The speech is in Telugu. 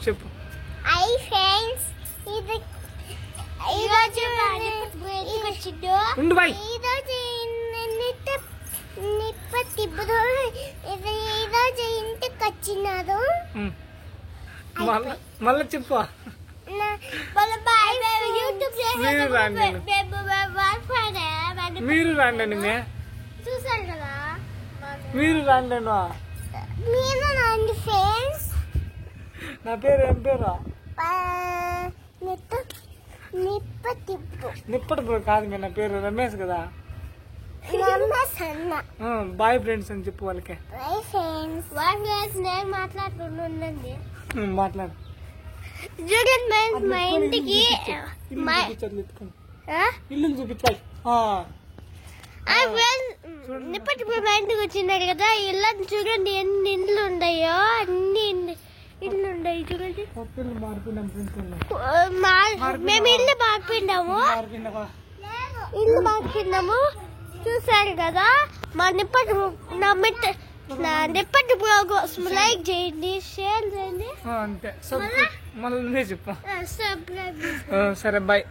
చెప్పు. హై ఫ్రెండ్స్, ఈరోజు ఉండు బాయ్. ఈరోజు ఇంటికి వచ్చినారు. మళ్ళీ చెప్పు. మీరు రాండి. చూసారు కదా, మీరు రాండి. మీరు రండి ఫ్రెండ్స్. నా పేరు ఏం పేరు? నిప్పటి కాదు మీ, నా పేరు రమేష్ కదా. బాయ్ ఫ్రెండ్స్ అని చెప్పు వాళ్ళకి. నేను మాట్లాడుతుండండి. మాట్లాడు. చూడండి మా ఇంటికి ఇల్లు చూపించాలి. నిప్పటి మా ఇంటికి వచ్చినారు కదా, ఇల్లు చూడండి ఎన్ని ఇండ్లు ఉన్నాయో. అన్ని ఇల్లు ఉన్నాయి చూడండి. మేము ఇల్లు మార్పినాము. చూసారు కదా మా నిప్పటి ప్రోగ్రామ్స్. లైక్ చేయండి, షేర్ చేయండి. అంతే. మళ్ళీ చెప్పు. సరే బాయ్.